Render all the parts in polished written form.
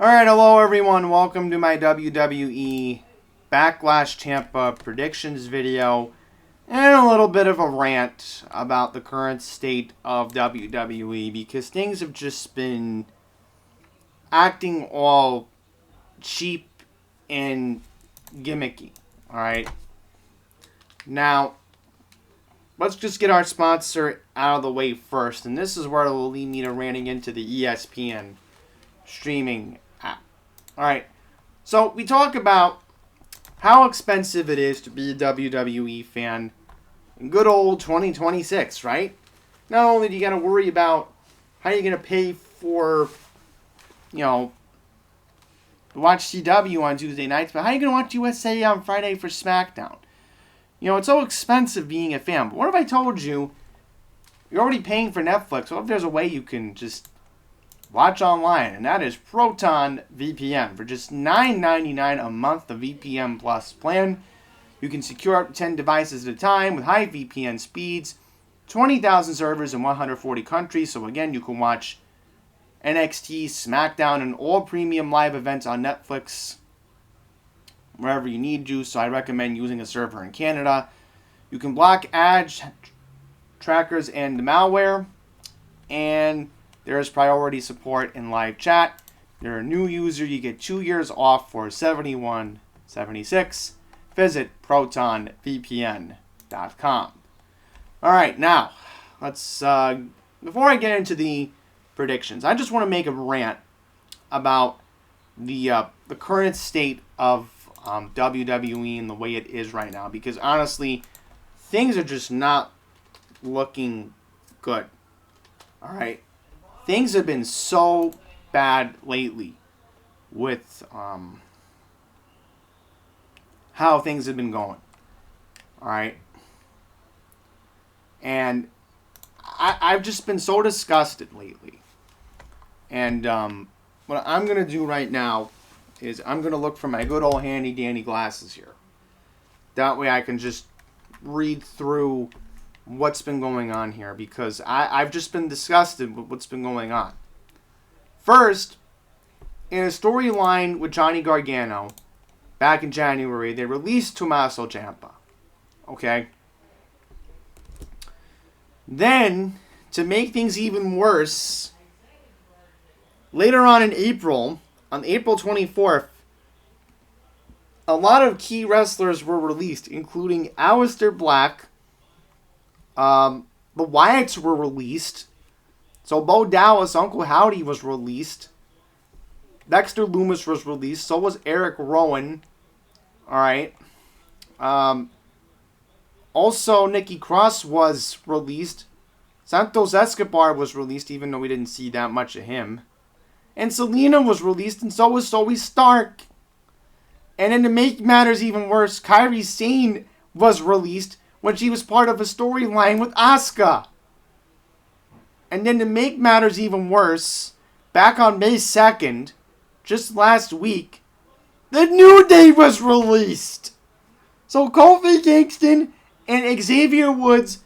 Alright, hello everyone. Welcome to my WWE Backlash Tampa Predictions video. And a little bit of a rant about the current state of WWE because things have just been acting all cheap and gimmicky. Alright. Now, let's just get our sponsor out of the way first. And this is where it will lead me to ranting into the ESPN streaming app. Alright, so we talk about how expensive it is to be a WWE fan in good old 2026, right? Not only do you got to worry about how you're going to pay for, to watch CW on Tuesday nights, but how are you going to watch USA on Friday for SmackDown? It's so expensive being a fan. But what if I told you you're already paying for Netflix? What if there's a way you can just watch online, and that is Proton VPN. For just $9.99 a month, the VPN Plus plan, you can secure up to 10 devices at a time with high VPN speeds, 20,000 servers in 140 countries. So again, you can watch NXT, SmackDown, and all premium live events on Netflix wherever you need to. So I recommend using a server in Canada. You can block ads, trackers, and the malware, and there is priority support in live chat. If you're a new user, you get 2 years off for $71.76. Visit protonvpn.com. Alright, now, let's, before I get into the predictions, I just want to make a rant about the current state of WWE and the way it is right now. Because honestly, things are just not looking good. Alright? Things have been so bad lately with how things have been going. Alright? And I've just been so disgusted lately. And what I'm going to do right now is I'm going to look for my good old handy dandy glasses here. That way I can just read through what's been going on here, because I've just been disgusted with what's been going on. First, in a storyline with Johnny Gargano back in January, they released Tommaso Ciampa. Okay? Then, to make things even worse, later on in April, on April 24th, a lot of key wrestlers were released, including Aleister Black. The Wyatts were released. So Bo Dallas, Uncle Howdy was released. Dexter Lumis was released. So was Eric Rowan. Alright. Also, Nikki Cross was released. Santos Escobar was released, even though we didn't see that much of him. And Selena was released, and so was Zoe Stark. And then to make matters even worse, Kairi Sane was released when she was part of a storyline with Asuka. And then to make matters even worse, back on May 2nd, just last week, the New Day was released. So Kofi Kingston and Xavier Woods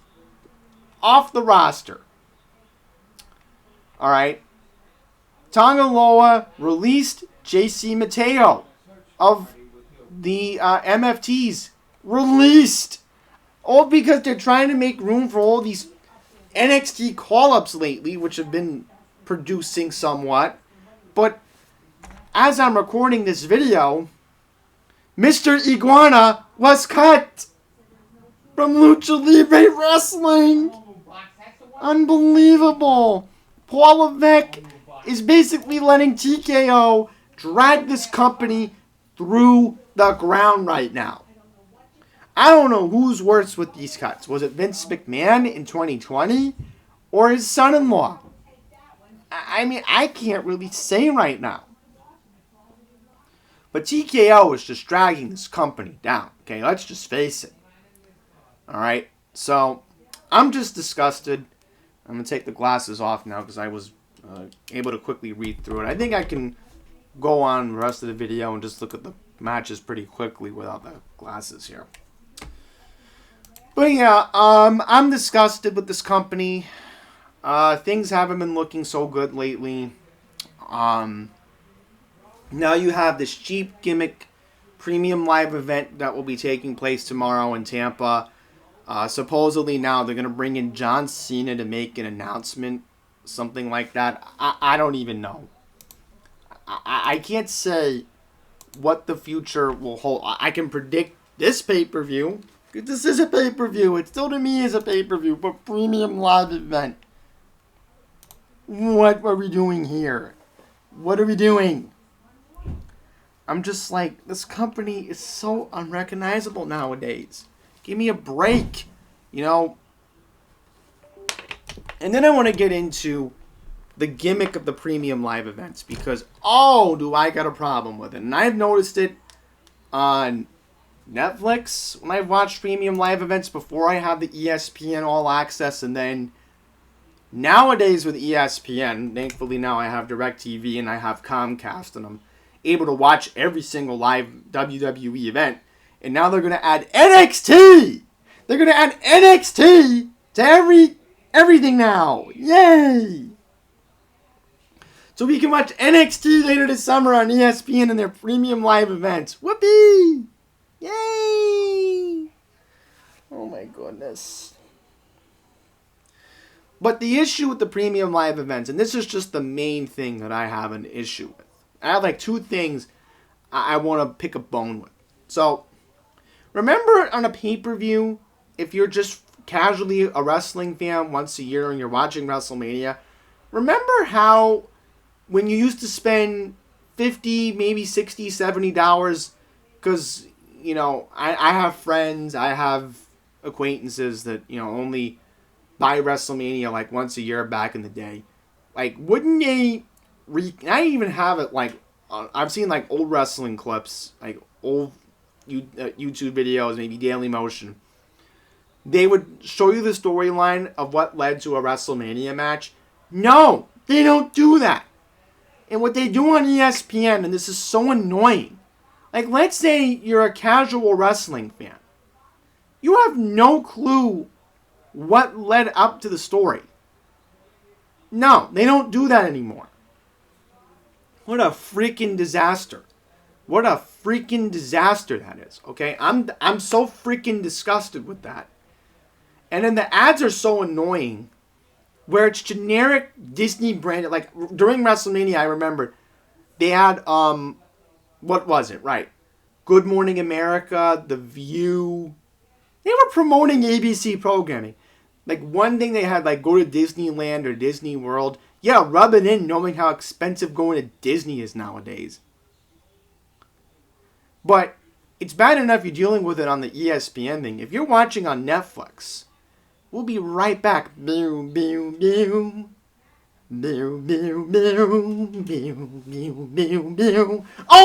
off the roster. Alright. Tonga Loa released. JC Mateo of the MFTs released. All because they're trying to make room for all these NXT call-ups lately, which have been producing somewhat. But as I'm recording this video, Mr. Iguana was cut from Lucha Libre Wrestling. Unbelievable. Paul Levesque is basically letting TKO drag this company through the ground right now. I don't know who's worse with these cuts. Was it Vince McMahon in 2020 or his son-in-law? I mean, I can't really say right now. But TKO is just dragging this company down. Okay, let's just face it. Alright, so I'm just disgusted. I'm going to take the glasses off now because I was able to quickly read through it. I think I can go on the rest of the video and just look at the matches pretty quickly without the glasses here. But yeah, I'm disgusted with this company. Things haven't been looking so good lately. Now you have this cheap gimmick premium live event that will be taking place tomorrow in Tampa. Supposedly now they're going to bring in John Cena to make an announcement, something like that. I don't even know. I can't say what the future will hold. I can predict this pay-per-view. This is a pay-per-view. It still to me is a pay-per-view, but premium live event. What are we doing here? What are we doing? I'm just like, this company is so unrecognizable nowadays. Give me a break, you know. And then I want to get into the gimmick of the premium live events because, oh, do I got a problem with it. And I've noticed it on Netflix when I've watched premium live events before I have the ESPN All Access. And then nowadays with ESPN, thankfully now I have DirecTV and I have Comcast and I'm able to watch every single live WWE event. And now they're going to add NXT. They're going to add NXT to everything now. Yay! So we can watch NXT later this summer on ESPN and their premium live events. Whoopee! Yay! Oh my goodness. But the issue with the premium live events, and this is just the main thing that I have an issue with. I have like two things I want to pick a bone with. So, remember on a pay-per-view, if you're just casually a wrestling fan once a year and you're watching WrestleMania, remember how when you used to spend $50, maybe $60, $70, because, you know, I have friends, I have acquaintances that, you know, only buy WrestleMania like once a year back in the day. Like, wouldn't they... I even have it, like, I've seen, like, old wrestling clips, like, old YouTube videos, maybe Daily Motion. They would show you the storyline of what led to a WrestleMania match. No, they don't do that. And what they do on ESPN, and this is so annoying, like, let's say you're a casual wrestling fan. You have no clue what led up to the story. No, they don't do that anymore. What a freaking disaster. What a freaking disaster that is, okay? I'm so freaking disgusted with that. And then the ads are so annoying where it's generic Disney branded. Like, during WrestleMania, I remember they had, what was it? Right. Good Morning America, The View. They were promoting ABC programming. Like, one thing they had, like, go to Disneyland or Disney World. Yeah, rub it in knowing how expensive going to Disney is nowadays. But it's bad enough you're dealing with it on the ESPN thing. If you're watching on Netflix, we'll be right back. Oh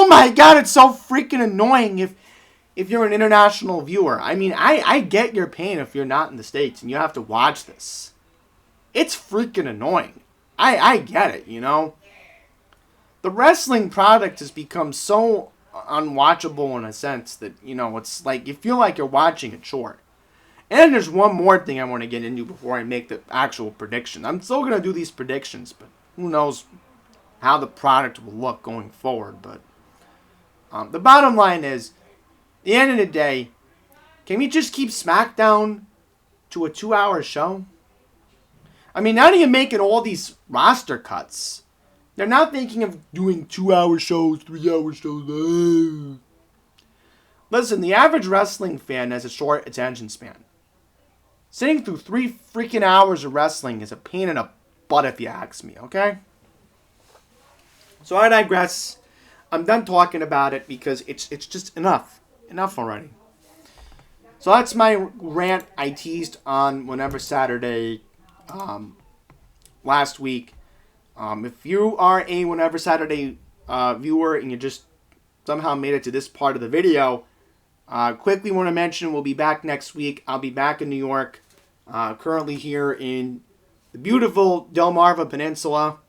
my god, it's so freaking annoying if you're an international viewer. I mean, I get your pain if you're not in the States and you have to watch this. It's freaking annoying. I get it, you know. The wrestling product has become so unwatchable in a sense that, you know, it's like you feel like you're watching a chore. And there's one more thing I want to get into before I make the actual prediction. I'm still going to do these predictions, but who knows how the product will look going forward. But the bottom line is, at the end of the day, can we just keep SmackDown to a 2-hour show? I mean, now that you're making all these roster cuts, they're not thinking of doing 2-hour shows, 3-hour shows. Listen, the average wrestling fan has a short attention span. Sitting through 3 freaking hours of wrestling is a pain in the butt if you ask me, okay? So I digress. I'm done talking about it because it's just enough. Enough already. So that's my rant I teased on Whenever Saturday last week. If you are a Whenever Saturday viewer and you just somehow made it to this part of the video, quickly want to mention we'll be back next week. I'll be back in New York, currently here in the beautiful Delmarva Peninsula.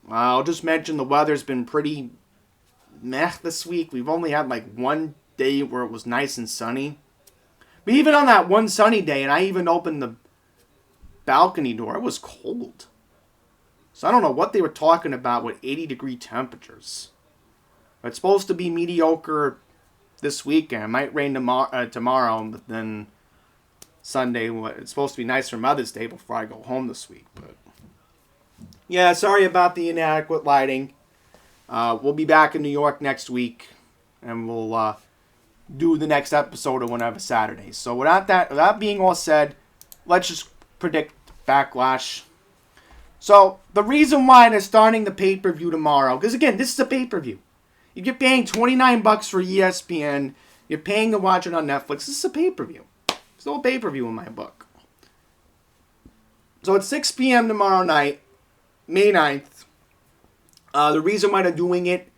I'll just mention the weather's been pretty meh this week. We've only had like one day where it was nice and sunny. But even on that one sunny day, and I even opened the balcony door, it was cold. So I don't know what they were talking about with 80-degree temperatures. It's supposed to be mediocre this weekend. It might rain tomorrow, but then Sunday, it's supposed to be nice for Mother's Day before I go home this week. But yeah, sorry about the inadequate lighting. We'll be back in New York next week, and we'll do the next episode of whenever Saturday. So without being all said, let's just predict Backlash. So the reason why they're starting the pay-per-view tomorrow, because again, this is a pay-per-view. If you're paying $29 for ESPN, you're paying to watch it on Netflix. This is a pay-per-view. It's no pay-per-view in my book. So it's 6 p.m. tomorrow night, May 9th. The reason why they're doing it,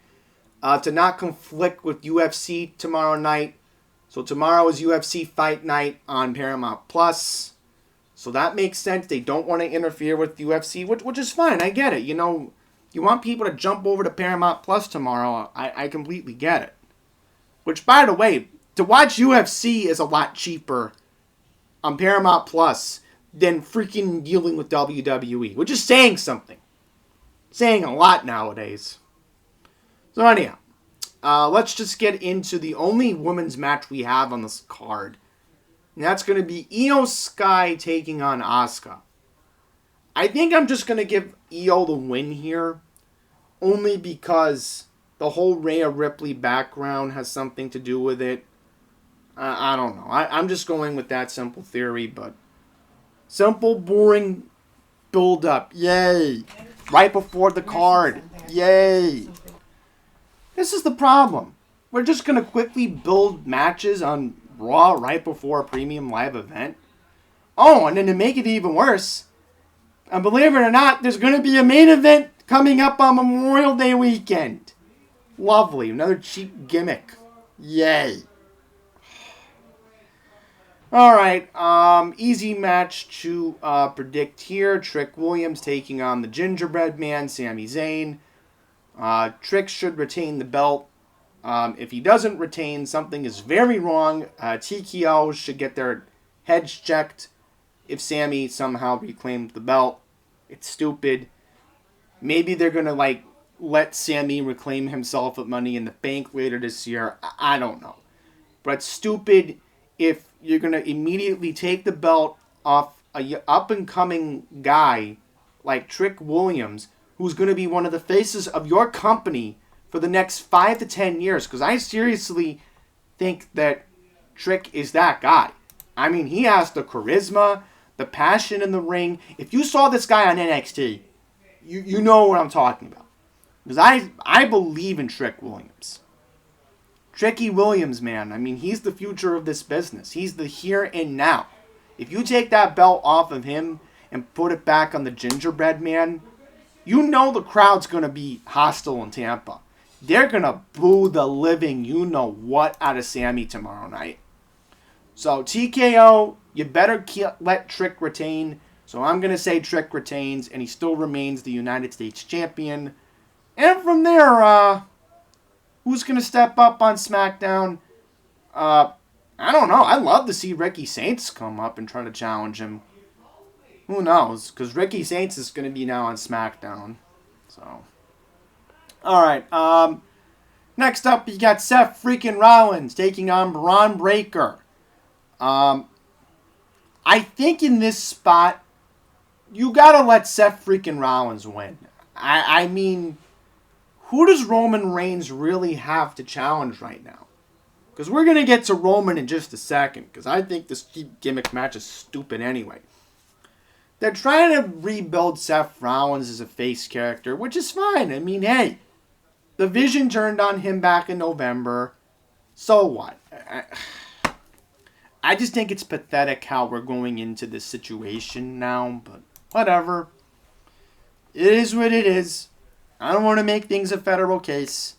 to not conflict with UFC tomorrow night. So tomorrow is UFC Fight Night on Paramount Plus. So that makes sense. They don't want to interfere with UFC, which is fine. I get it. You know, you want people to jump over to Paramount Plus tomorrow. I completely get it. Which, by the way, to watch UFC is a lot cheaper on Paramount Plus than freaking dealing with WWE, which is saying something. Saying a lot nowadays. So anyhow, let's just get into the only women's match we have on this card. And that's going to be Io Sky taking on Asuka. I think I'm just going to give Io the win here. Only because the whole Rhea Ripley background has something to do with it. I don't know. I'm just going with that simple theory. But simple, boring build-up. Yay. Right before the card. Yay. This is the problem. We're just going to quickly build matches on Raw right before a premium live event. Oh, and then to make it even worse, and believe it or not, there's going to be a main event coming up on Memorial Day weekend. Lovely. Another cheap gimmick. Yay. Alright, easy match to predict here. Trick Williams taking on the Gingerbread Man, Sami Zayn. Trick should retain the belt. If he doesn't retain, something is very wrong. TKO should get their heads checked if Sami somehow reclaimed the belt. It's stupid. Maybe they're going to let Sami reclaim himself at Money in the Bank later this year. I don't know. But it's stupid if you're going to immediately take the belt off a up-and-coming guy like Trick Williams, who's going to be one of the faces of your company for the next 5 to 10 years. Because I seriously think that Trick is that guy. I mean, he has the charisma, the passion in the ring. If you saw this guy on NXT, you know what I'm talking about. Because I believe in Trick Williams. Tricky Williams, man. I mean, he's the future of this business. He's the here and now. If you take that belt off of him and put it back on the Gingerbread Man, you know the crowd's going to be hostile in Tampa. They're going to boo the living you-know-what out of Sami tomorrow night. So, TKO, you better let Trick retain. So, I'm going to say Trick retains, and he still remains the United States champion. And from there, who's going to step up on SmackDown? I don't know. I'd love to see Ricky Saints come up and try to challenge him. Who knows? Because Ricky Saints is going to be now on SmackDown. So, alright. Next up, you got Seth freaking Rollins taking on Braun Breaker. I think in this spot, you got to let Seth freaking Rollins win. I mean, who does Roman Reigns really have to challenge right now? Because we're going to get to Roman in just a second. Because I think this gimmick match is stupid anyway. They're trying to rebuild Seth Rollins as a face character, which is fine. I mean, hey, the Vision turned on him back in November. So what? I just think it's pathetic how we're going into this situation now. But whatever. It is what it is. I don't want to make things a federal case.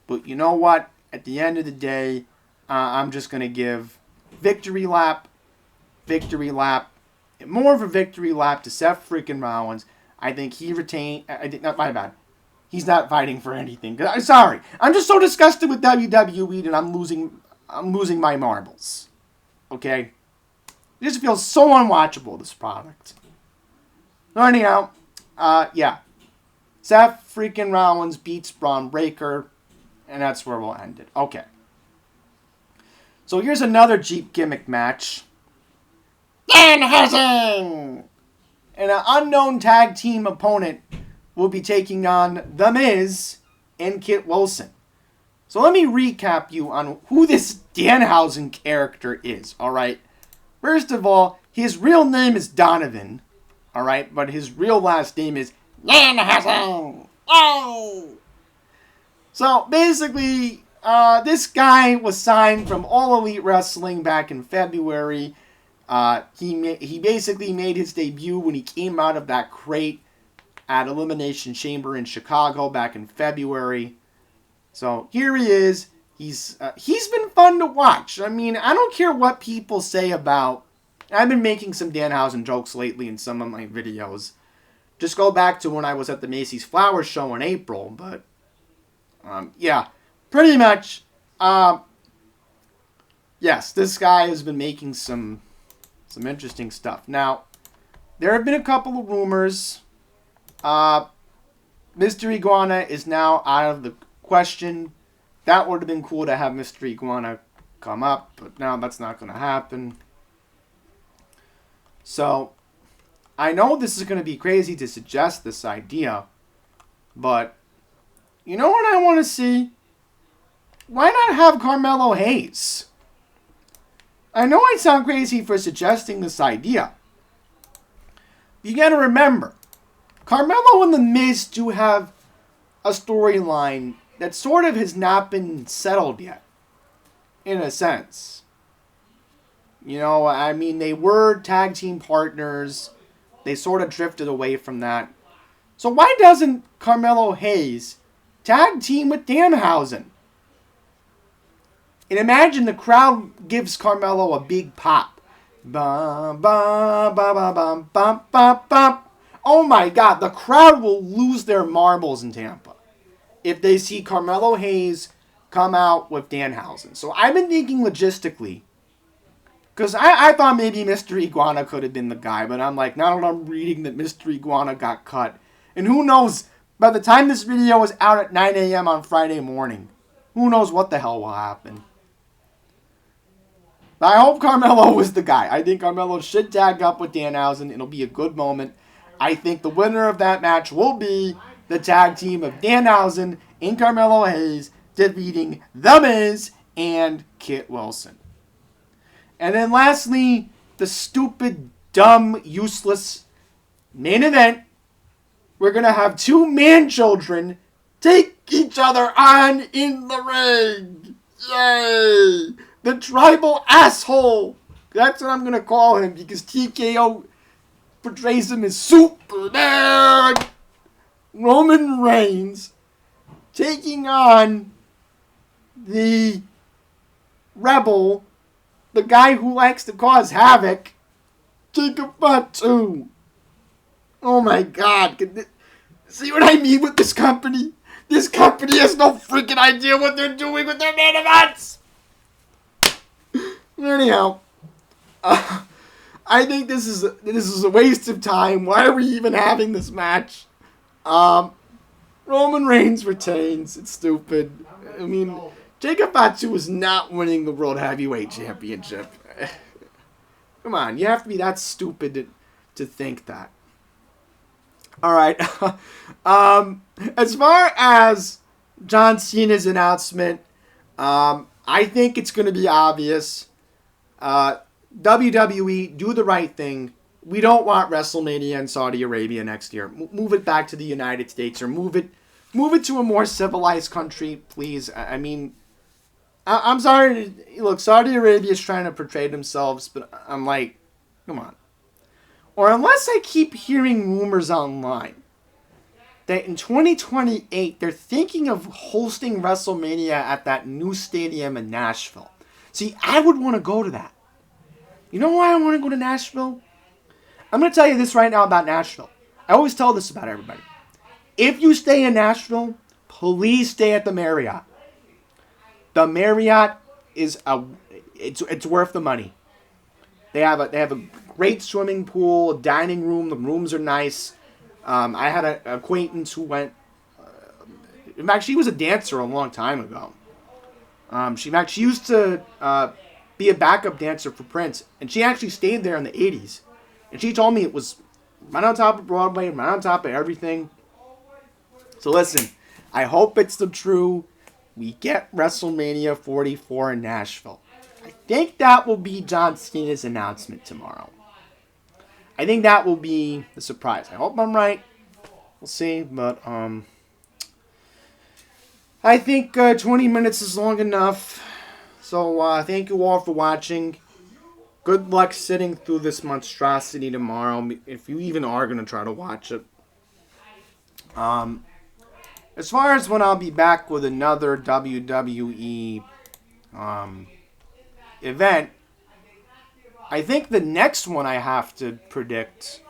But you know what? At the end of the day, I'm just going to give victory lap. More of a victory lap to Seth freaking Rollins. I think he retained. My bad. He's not fighting for anything. I'm sorry. I'm just so disgusted with WWE that I'm losing my marbles. Okay? It just feels so unwatchable, this product. So anyhow, yeah. Seth freaking Rollins beats Braun Breaker. And that's where we'll end it. Okay. So here's another Jeep gimmick match. Danhausen! And an unknown tag team opponent will be taking on The Miz and Kit Wilson. So let me recap you on who this Danhausen character is, alright? First of all, his real name is Donovan, alright? But his real last name is Danhausen! Oh! So basically, this guy was signed from All Elite Wrestling back in February. He basically made his debut when he came out of that crate at Elimination Chamber in Chicago back in February. So here he is. He's been fun to watch. I mean, I don't care what people say about... I've been making some Danhausen jokes lately in some of my videos. Just go back to when I was at the Macy's Flowers show in April, but... yeah, pretty much, yes, this guy has been making some interesting stuff. Now, there have been a couple of rumors. Mr. Iguana is now out of the question. That would have been cool to have Mr. Iguana come up, but now that's not going to happen. So, I know this is going to be crazy to suggest this idea, but... You know what I want to see? Why not have Carmelo Hayes? I know I sound crazy for suggesting this idea. You got to remember, Carmelo and The Miz do have a storyline that sort of has not been settled yet. In a sense. You know, I mean, they were tag team partners. They sort of drifted away from that. So why doesn't Carmelo Hayes... tag team with Danhausen? And imagine the crowd gives Carmelo a big pop. Bum, bum, bum, bum, bum, bum, bum, bum. Oh my God, the crowd will lose their marbles in Tampa if they see Carmelo Hayes come out with Danhausen. So I've been thinking logistically, because I thought maybe Mr. Iguana could have been the guy, but I'm like, now that I'm reading that Mr. Iguana got cut, and who knows... By the time this video is out at 9 a.m. on Friday morning, who knows what the hell will happen. But I hope Carmelo is the guy. I think Carmelo should tag up with Danhausen. It'll be a good moment. I think the winner of that match will be the tag team of Danhausen and Carmelo Hayes defeating The Miz and Kit Wilson. And then lastly, the stupid, dumb, useless main event. We're going to have two man-children take each other on in the ring. Yay! The tribal asshole. That's what I'm going to call him because TKO portrays him as Superman. Roman Reigns taking on the rebel, the guy who likes to cause havoc, Jacob Fatu. Oh my God. See what I mean with this company? This company has no freaking idea what they're doing with their main events. Anyhow, I think this is a waste of time. Why are we even having this match? Roman Reigns retains. It's stupid. I mean, Jacob Fatu is not winning the World Heavyweight Championship. Come on, you have to be that stupid to think that. Alright, as far as John Cena's announcement, I think it's going to be obvious. WWE, do the right thing. We don't want WrestleMania in Saudi Arabia next year. Move it back to the United States or move it to a more civilized country, please. I mean, I'm sorry. Look, Saudi Arabia is trying to portray themselves, but I'm like, come on. Or unless I keep hearing rumors online that in 2028 they're thinking of hosting WrestleMania at that new stadium in Nashville. See, I would want to go to that. You know why I want to go to Nashville? I'm going to tell you this right now about Nashville. I always tell this about everybody. If you stay in Nashville, please stay at the Marriott. The Marriott is it's worth the money. They have a great swimming pool, a dining room. The rooms are nice. I had an acquaintance who went In fact, she was a dancer a long time ago. She used to be a backup dancer for Prince, and she actually stayed there in the 80s. And she told me it was right on top of Broadway, right on top of everything. So listen, I hope it's the true. We get WrestleMania 44 in Nashville. I think that will be John Cena's announcement tomorrow. I think that will be the surprise. I hope I'm right. We'll see, but I think 20 minutes is long enough. So thank you all for watching. Good luck sitting through this monstrosity tomorrow, if you even are going to try to watch it. As far as when I'll be back with another WWE event, I think the next one I have to predict,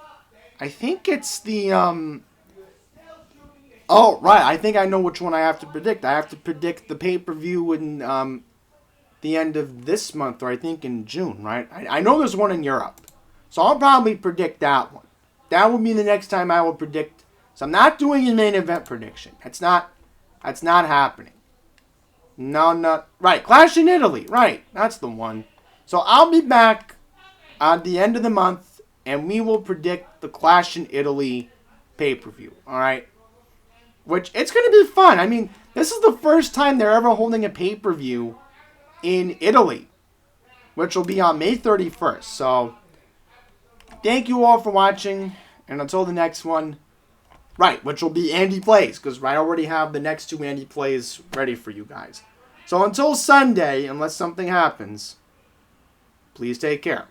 I think it's the, oh, right, I think I know which one I have to predict. I have to predict the pay-per-view in the end of this month, or I think in June, right? I know there's one in Europe, so I'll probably predict that one. That will be the next time I will predict. So I'm not doing a main event prediction. That's not happening. No, right, Clash in Italy, right, that's the one. So I'll be back at the end of the month, and we will predict the Clash in Italy pay-per-view, all right? Which, it's going to be fun. I mean, this is the first time they're ever holding a pay-per-view in Italy, which will be on May 31st. So, thank you all for watching, and until the next one, right, which will be Andy Plays, because I already have the next two Andy Plays ready for you guys. So until Sunday, unless something happens, please take care.